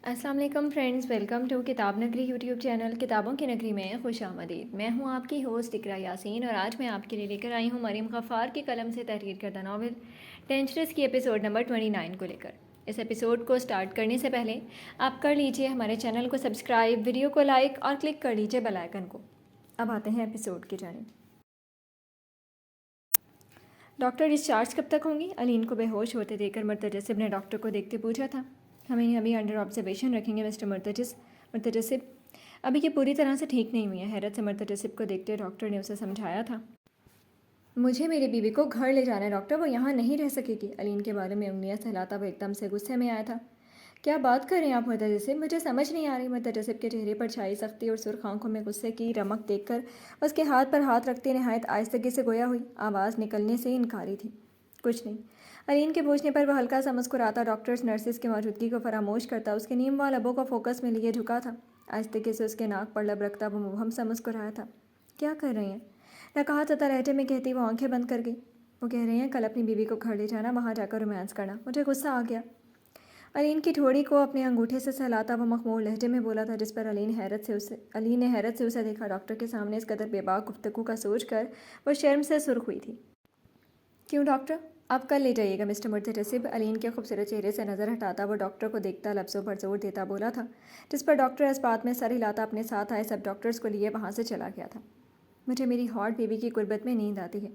السلام علیکم friends, welcome to کتاب نگری یوٹیوب چینل کتابوں کی نگری میں خوش آمدید۔ میں ہوں آپ کی ہوسٹ اقرا یاسین اور آج میں آپ کے لیے لے کر آئی ہوں مریم غفار کی قلم سے تحریر کردہ ناول ڈینجرس کی ایپیسوڈ نمبر 29 کو لے کر۔ اس ایپیسوڈ کو سٹارٹ کرنے سے پہلے آپ کر لیجئے ہمارے چینل کو سبسکرائب، ویڈیو کو لائک اور کلک کر لیجئے بیل آئیکن کو۔ اب آتے ہیں ایپیسوڈ کی جانب۔ ڈاکٹر ڈسچارج کب تک ہوں گی؟ علین کو بے ہوش ہوتے دیکھ کر مرتجسب نے ڈاکٹر کو دیکھتے پوچھا تھا۔ ہم انہیں ابھی انڈر آبزرویشن رکھیں گے مسٹر مرتجسب ابھی یہ پوری طرح سے ٹھیک نہیں ہوئی ہے۔ حیرت سے مرتجسب کو دیکھتے ڈاکٹر نے اسے سمجھایا تھا۔ مجھے میری بیوی کو گھر لے جانا ہے ڈاکٹر، وہ یہاں نہیں رہ سکے گی۔ علین کے بارے میں انگلیاں سہلاتا وہ ایک دم سے غصے میں آیا تھا۔ کیا بات کر رہے ہیں آپ مرتجسب؟ مجھے سمجھ نہیں آ رہی۔ مرتجسب کے چہرے پر چھائی سختی اور سرخ آنکھوں میں غصے کی رمق دیکھ کر اس کے ہاتھ پر ہاتھ رکھتے نہایت آہستگی سے گویا ہوئی، آواز نکلنے سے انکاری تھی۔ کچھ نہیں۔ علین کے پوچھنے پر وہ ہلکا سا مسکراتا ڈاکٹرز نرسز کی موجودگی کو فراموش کرتا اس کے نیم وال لبوں کو فوکس میں لیے جھکا تھا۔ آہستگی سے اس کے ناک پر لب رکھتا وہ مبہم سا مسکرایا تھا۔ کیا کر رہی ہیں؟ نقاہت عطا لہجے میں کہتی وہ آنکھیں بند کر گئی۔ وہ کہہ رہی ہیں کل اپنی بیوی کو گھر لے جانا، وہاں جا کر رومانس کرنا۔ مجھے غصہ آ گیا۔ علین کی ٹھوڑی کو اپنے انگوٹھے سے سہلاتا وہ مخمور لہجے میں بولا تھا، جس پر علین نے حیرت سے اسے دیکھا۔ ڈاکٹر کے سامنے اس قدر بے باک گفتگو کا سوچ کر وہ شرم سے سرخ ہوئی تھی۔ کیوں ڈاکٹر؟ آپ کل لے جائیے گا مسٹر مرتجسب۔ علین کے خوبصورت چہرے سے نظر ہٹاتا وہ ڈاکٹر کو دیکھتا لفظوں پر زور دیتا بولا تھا، جس پر ڈاکٹر اس بات میں سر ہلاتا اپنے ساتھ آئے سب ڈاکٹرز کو لیے وہاں سے چلا گیا تھا۔ مجھے میری ہاٹ بیوی کی قربت میں نیند آتی ہے۔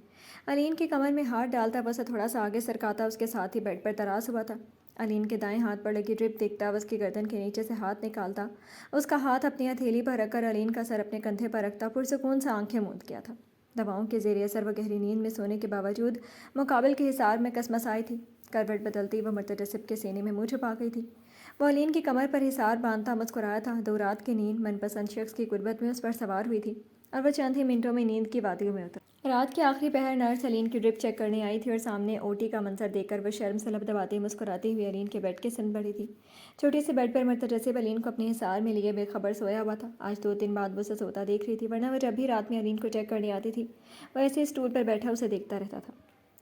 علین کی کمر میں ہاتھ ڈالتا وہ اسے تھوڑا سا آگے سرکاتا اس کے ساتھ ہی بیڈ پر تراس ہوا تھا۔ علین کے دائیں ہاتھ پر لگی ڈرپ دیکھتا وہ اس کی گردن کے نیچے سے ہاتھ نکالتا، اس کا ہاتھ اپنی ہتھیلی پر رکھ کر علین کا سر اپنے کندھے پر رکھتا پرسکون سا آنکھیں موند گیا تھا۔ دواؤں کے زیر اثر وہ گہری نیند میں سونے کے باوجود مقابل کے حصار میں کسمسائی تھی۔ کروٹ بدلتی وہ مرتجسب کے سینے میں منہ چھپا گئی تھی۔ وہ علین کی کمر پر حصار باندھتا مسکرایا تھا۔ 2 رات کی نیند من پسند شخص کی قربت میں اس پر سوار ہوئی تھی اور وہ چند ہی منٹوں میں نیند کی وادیوں میں اتر۔ رات کے آخری پہر نرس علین کی ڈرپ چیک کرنے آئی تھی اور سامنے اوٹی کا منظر دیکھ کر وہ شرم سے لب دباتی مسکراتی ہوئی علین کے بیڈ کے سمت بڑھی تھی۔ چھوٹی سی بیڈ پر مرتجسب علین کو اپنے حصار میں لیے بے خبر سویا ہوا تھا۔ آج 2 دن بعد وہ اسے سوتا دیکھ رہی تھی، ورنہ وہ جب بھی رات میں علین کو چیک کرنے آتی تھی وہ ایسے اسٹول پر بیٹھا اسے دیکھتا رہتا تھا۔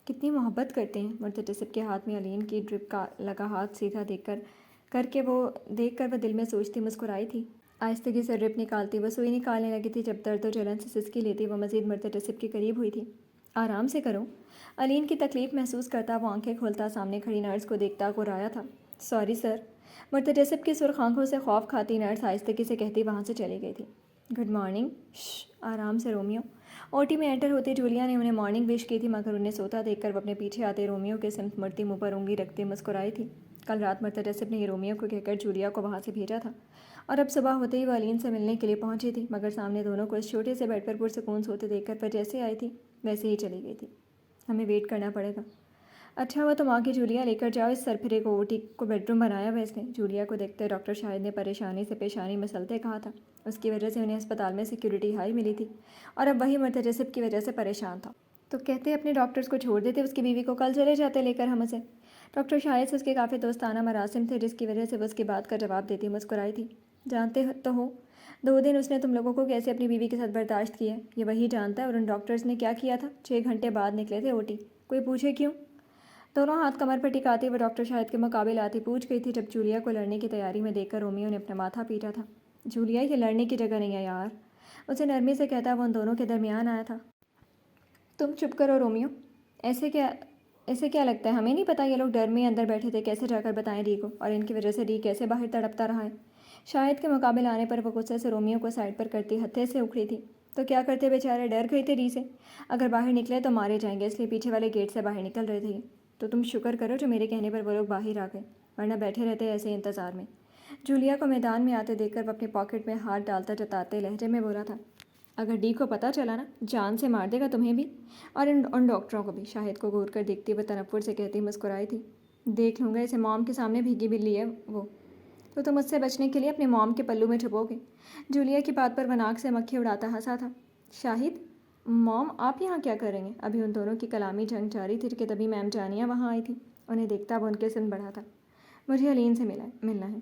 کتنی محبت کرتے ہیں۔ مرتجسب کے ہاتھ میں علین کی ڈرپ کا لگا ہاتھ سیدھا دیکھ کر وہ دل میں سوچتی مسکرائی تھی۔ آہستگی سے ڈرپ نکالتی وہ سوئی نکالنے لگی تھی۔ جب درد و جلن سے سسکی لیتی وہ مزید مرتجسب کے قریب ہوئی تھی۔ آرام سے کرو۔ علین کی تکلیف محسوس کرتا وہ آنکھیں کھولتا سامنے کھڑی نرس کو دیکھتا گرایا تھا۔ Sorry sir. مرتجسب کی سرخ آنکھوں سے خوف کھاتی نرس آہستگی سے کہتی وہاں سے چلی گئی تھی۔ Good morning. آرام سے رومیو۔ اوٹی میں انٹر ہوتے جولیا نے انہیں مارننگ وش کی تھی، مگر انہیں سوتا دیکھ کر وہ اپنے پیچھے آتے رومیو کے سمت مڑتی منہ پر انگلی رکھتے مسکرائی تھی۔ کل رات مرتجسب نے یہ رومیو کو کہہ کر جولیا کو وہاں سے بھیجا تھا اور اب صبح ہوتے ہی وہ علین سے ملنے کے لیے پہنچی تھی، مگر سامنے دونوں کو اس چھوٹے سے بیڈ پر پرسکون سوتے دیکھ کر وہ جیسے آئی تھی ویسے ہی چلی گئی تھی۔ ہمیں ویٹ کرنا پڑے گا۔ اچھا وہ تم آ کے جولیا لے کر جاؤ اس سرپھرے کو، اوٹی کو بیڈ روم بنایا ہوا اس نے۔ جولیا کو دیکھتے ڈاکٹر شاہد نے پریشانی سے پیشانی مسلتے کہا تھا۔ اس کی وجہ سے انہیں ہسپتال میں سیکیورٹی ہائی ملی تھی اور اب وہی مرتجسب کی وجہ سے پریشان تھا۔ تو کہتے اپنے ڈاکٹرز کو چھوڑ دیتے، اس کی بیوی کو کل چلے جاتے لے کر ہم اسے۔ ڈاکٹر شاہد سے اس کے کافی دوستانہ مراسم تھے، جس کی وجہ سے وہ اس کی بات کا جواب دیتی مسکرائی تھی۔ جانتے تو ہو 2 دن اس نے تم لوگوں کو کیسے اپنی بیوی کے ساتھ برداشت کیا ہے، یہ وہی جانتا ہے۔ اور ان ڈاکٹرز نے کیا کیا تھا؟ 6 گھنٹے بعد نکلے تھے اوٹی۔ کوئی پوچھے کیوں؟ دونوں ہاتھ کمر پر ٹکاتی وہ ڈاکٹر شاہد کے مقابل آتی پوچھ گئی تھی، جب جولیا کو لڑنے کی تیاری میں دیکھ کر رومیو نے اپنا ماتھا پیٹا تھا۔ جولیا یہ لڑنے کی جگہ نہیں ہے یار، اسے نرمی سے کہتا وہ ان دونوں کے درمیان آیا تھا۔ تم چپ کرو رومیو۔ ایسے کیا لگتا ہے ہمیں نہیں پتہ یہ لوگ ڈر میں اندر بیٹھے تھے، کیسے جا کر بتائیں ری کو، اور ان کی وجہ سے ری کیسے باہر تڑپتا رہا ہے۔ شاہد کے مقابل آنے پر وہ غصے سے رومیو کو سائڈ پر کرتی ہتھے سے اکھڑی تھی۔ تو کیا کرتے بیچارے، ڈر گئے تھے ری سے، اگر باہر نکلے تو مارے جائیں گے، اس لیے پیچھے والے گیٹ سے باہر نکل رہے تھے۔ تو تم شکر کرو جو میرے کہنے پر وہ لوگ باہر آ گئے، ورنہ بیٹھے رہتے ایسے انتظار میں۔ جولیا کو میدان میں آتے دیکھ کر وہ اپنے پاکٹ میں ہاتھ ڈالتا جتاتے لہجے میں بولا تھا، اگر ڈی کو پتہ چلا نا جان سے مار دے گا تمہیں بھی اور ان ڈاکٹروں کو بھی۔ شاہد کو گھور کر دیکھتی وہ تنفر سے کہتی مسکرائی تھی، دیکھ لوں گا اسے، موم کے سامنے بھیگی بلی ہے وہ، تو تم اس سے بچنے کے لیے اپنے موم کے پلو میں چھپو گے۔ جولیا کی بات پر وہ ناک سے مکھی اڑاتا ہنسا تھا۔ شاہد، موم آپ یہاں کیا کریں گے؟ ابھی ان دونوں کی کلامی جنگ جاری تھی کہ تبھی میم جانیہ وہاں آئی تھی۔ انہیں دیکھتا وہ ان کے سن بڑھا تھا۔ مجھے علین سے ملنا ہے۔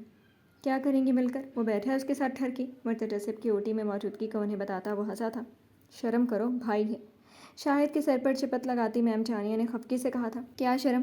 کیا کریں گی مل کر؟ وہ بیٹھا ہے اس کے ساتھ ٹھرکی۔ مرتجسب کی اوٹی میں موجودگی کو انہیں بتاتا وہ ہنسا تھا۔ شرم کرو، بھائی ہے۔ شاہد کے سر پر چپت لگاتی میم جانیہ نے خفگی سے کہا تھا، کیا شرم؟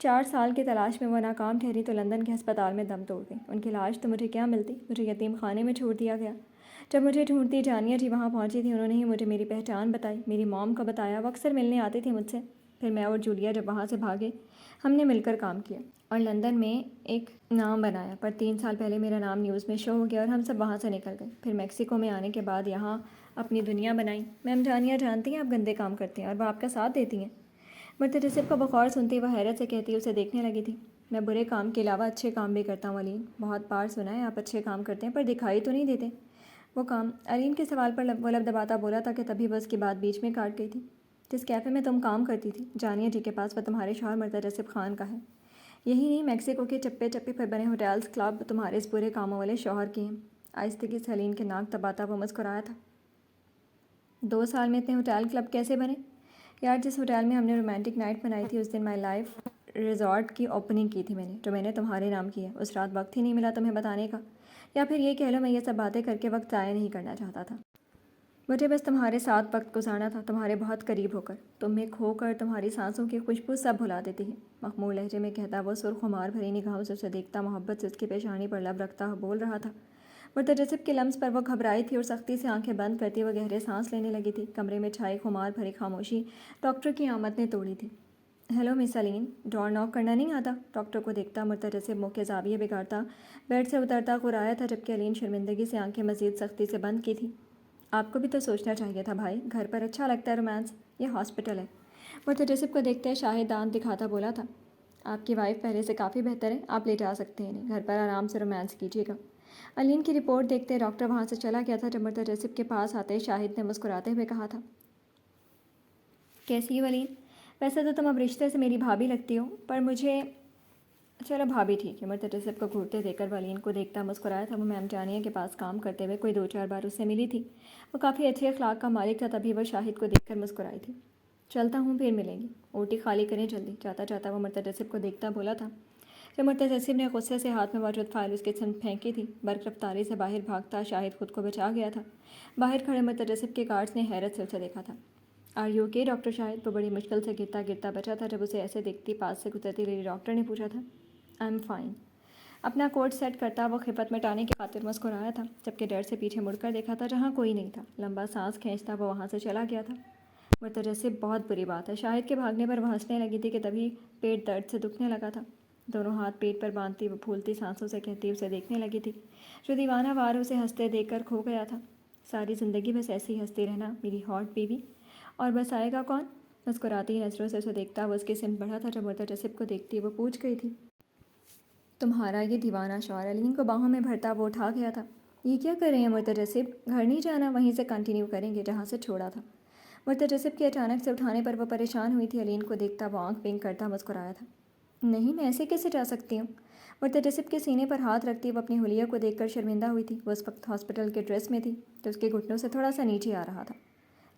4 سال کی تلاش میں وہ ناکام ٹھہری تو لندن کے ہسپتال میں دم توڑ گئی۔ ان کی لاش تو مجھے کیا ملتی، مجھے یتیم خانے میں چھوڑ دیا گیا۔ جب مجھے ڈھونڈتی جانیہ جی وہاں پہنچی تھی، انہوں نے ہی مجھے میری پہچان بتائی، میری موم کو بتایا، وہ اکثر ملنے آتی تھی مجھ سے۔ پھر میں اور جولیا جب وہاں سے بھاگے، ہم نے مل کر کام کیا اور لندن میں ایک نام بنایا، پر 3 سال پہلے میرا نام نیوز میں شو ہو گیا اور ہم سب وہاں سے نکل گئے۔ پھر میکسیکو میں آنے کے بعد یہاں اپنی دنیا بنائی۔ میم جانیہ جانتی ہیں آپ گندے کام کرتے ہیں اور وہ آپ کا ساتھ دیتی ہیں۔ مرتجسب کا بخار سنتی وہ حیرت سے کہتی اسے دیکھنے لگی تھی۔ میں برے کام کے علاوہ اچھے کام بھی کرتا ہوں علین، بہت بار سنا ہے آپ اچھے کام کرتے ہیں پر دکھائی تو نہیں دیتے۔ وہ کام؟ علین کے سوال پر وہ لب دباتا بولا تھا کہ تبھی وہ اس کی بات بیچ میں کاٹ گئی تھی۔ جس کیفے میں تم کام کرتی تھی جانیہ جی کے پاس، وہ تمہارے شوہر مرتجسب خان کا ہے۔ یہی نہیں، میکسیکو کے چپے چپے پر بنے ہوٹلز کلب تمہارے اس برے کاموں والے شوہر کے ہیں۔ آہستگی سے علین کے ناک دباتا وہ مسکرایا تھا۔ 2 سال میں اتنے ہوٹل کلب کیسے بنے؟ یار جس ہوٹل میں ہم نے رومانٹک نائٹ بنائی تھی اس دن مائی لائف ریزارٹ کی اوپننگ کی تھی میں نے، جو میں نے تمہارے نام کی ہے۔ اس رات وقت ہی نہیں ملا تمہیں بتانے کا، یا پھر یہ کہہ لو میں یہ سب باتیں کر کے وقت ضائع نہیں کرنا چاہتا تھا۔ مجھے بس تمہارے ساتھ وقت گزارنا تھا، تمہارے بہت قریب ہو کر۔ تم میں کھو کر تمہاری سانسوں کی خوشبو سب بھلا دیتی ہے۔ مخمور لہجے میں کہتا وہ سرخ خمار بھری نگاہوں سے اسے دیکھتا، محبت سے اس کی پیشانی پر لب رکھتا بول رہا تھا۔ مرتجسب کے لمس پر وہ گھبرائی تھی اور سختی سے آنکھیں بند کرتی وہ گہرے سانس لینے لگی تھی۔ کمرے میں چھائی خمار بھری خاموشی ڈاکٹر کی آمد نے توڑی تھی۔ ہیلو مس علین، ڈور ناک کرنا نہیں آتا؟ ڈاکٹر کو دیکھتا مرتجسب منہ کے زاویے بگاڑتا بیڈ سے اترتا قرایا تھا، جبکہ علین شرمندگی سے آنکھیں مزید سختی سے بند کی تھی۔ آپ کو بھی تو سوچنا چاہیے تھا بھائی، گھر پر اچھا لگتا ہے رومانس، یہ ہاسپٹل ہے۔ مرتجسب کو دیکھتے شاہد دانت دکھاتا بولا تھا، آپ کی وائف پہلے سے کافی بہتر ہے، آپ لے جا سکتے ہیں انہیں، گھر پر آرام سے رومانس کیجیے گا۔ علین کی رپورٹ دیکھتے ڈاکٹر وہاں سے چلا گیا تھا۔ جب مرتجسب کے پاس آتے شاہد نے مسکراتے ہوئے کہا تھا، کیسی ہو علین؟ ویسے تو تم اب رشتے سے میری بھابھی لگتی ہو، پر مجھے چلو بھابھی ٹھیک ہے۔ مرتجسب کو گھورتے دیکھ کر علین کو دیکھتا مسکرایا تھا۔ وہ میم جانیہ کے پاس کام کرتے ہوئے کوئی 2-4 بار اس سے ملی تھی، وہ کافی اچھے اخلاق کا مالک تھا، تبھی وہ شاہد کو دیکھ کر مسکرائی تھی۔ چلتا ہوں، پھر ملیں گی، اوٹی خالی کریں جلدی۔ جاتا جاتا وہ مرتجسب کو دیکھتا بولا تھا۔ جب مرتجسب نے غصے سے ہاتھ میں موجود فائل اس کی سمت پھینکی تھی، برق رفتاری سے باہر بھاگتا شاہد خود کو بچا گیا تھا۔ باہر کھڑے مرتجسب کے گارڈز نے حیرت سے اسے دیکھا تھا۔ آر یو اوکے ڈاکٹر شاہد؟ وہ بڑی مشکل سے گرتا گرتا بچا تھا۔ جب اسے ایسے دیکھتی پاس سے گزرتی لیڈی ڈاکٹر نے پوچھا تھا، آئی ایم فائن۔ اپنا کوٹ سیٹ کرتا وہ خفت مٹانے کی خاطر مسکرایا تھا، جبکہ ڈر سے پیچھے مڑ کر دیکھا تھا جہاں کوئی نہیں تھا۔ لمبا سانس کھینچتا وہ وہاں سے چلا گیا تھا۔ مرتجسب بہت بری بات ہے۔ شاہد کے بھاگنے پر وہ ہنسنے لگی تھی کہ تبھی پیٹ درد سے دکھنے لگا تھا۔ دونوں ہاتھ پیٹ پر باندھتی وہ پھولتی سانسوں سے کہتی اسے دیکھنے لگی تھی، جو دیوانہ وار اسے ہنستے دیکھ کر کھو گیا تھا۔ ساری زندگی بس ایسی ہنستی رہنا میری ہاٹ بیوی، اور بس آئے گا کون؟ مسکراتی نظروں سے اسے دیکھتا وہ اس کی سمت بڑھا تھا۔ جب مرتجسب کو دیکھتی وہ پوچھ گئی تھی، تمہارا یہ دیوانہ شوہر؟ علین کو باہوں میں بھرتا وہ اٹھا گیا تھا۔ یہ کیا کر رہے ہیں مرتجسب؟ گھر نہیں جانا، وہیں سے کنٹینیو کریں گے جہاں سے چھوڑا تھا۔ مرتجسب کے اچانک سے اٹھانے پر وہ پریشان ہوئی تھی۔ علین کو دیکھتا وہ آنکھ بنک کرتا مسکرایا تھا، نہیں میں ایسے کیسے جا سکتی ہوں؟ مرتجسب کے سینے پر ہاتھ رکھتی وہ اپنی حلیہ کو دیکھ کر شرمندہ ہوئی تھی۔ وہ اس وقت ہاسپٹل کے ڈریس میں تھی تو اس کے گھٹنوں سے تھوڑا سا نیچے آ رہا تھا۔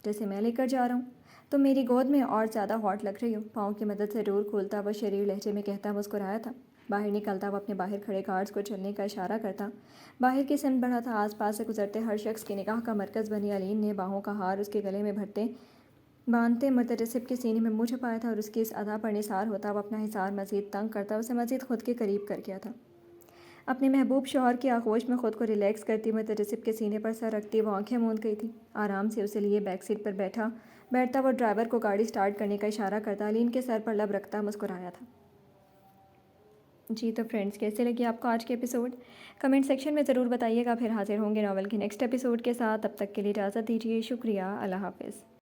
جیسے میں لے کر جا رہا ہوں، تم میری گود میں اور زیادہ ہاٹ لگ رہی ہو۔ پاؤں کی مدد سے ڈور کھولتا وہ شریر لہجے میں کہتا مسکرایا تھا۔ باہر نکلتا وہ اپنے باہر کھڑے گارڈز کو چلنے کا اشارہ کرتا باہر کی سمت بڑھا تھا۔ آس پاس سے گزرتے ہر شخص کی نگاہ کا مرکز بنی علین نے باہوں کا ہار اس کے گلے میں باندھتے مرتجسب کے سینے میں منہ چھپایا تھا، اور اس کی اس ادا پر نثار ہوتا وہ اپنا حصار مزید تنگ کرتا اسے مزید خود کے قریب کر گیا تھا۔ اپنے محبوب شوہر کی آغوش میں خود کو ریلیکس کرتی مرتجسب کے سینے پر سر رکھتی وہ آنکھیں موند گئی تھی۔ آرام سے اسے لیے بیک سیٹ پر بیٹھتا وہ ڈرائیور کو گاڑی سٹارٹ کرنے کا اشارہ کرتا علین کے سر پر لب رکھتا مسکرایا تھا۔ جی تو فرینڈز، کیسے لگی آپ کو آج کے ایپیسوڈ؟ کمنٹ سیکشن میں ضرور بتائیے گا۔ پھر حاضر ہوں گے ناول کے نیکسٹ ایپیسوڈ کے ساتھ۔ تب تک کے لیے اجازت دیجیے، شکریہ، اللہ حافظ۔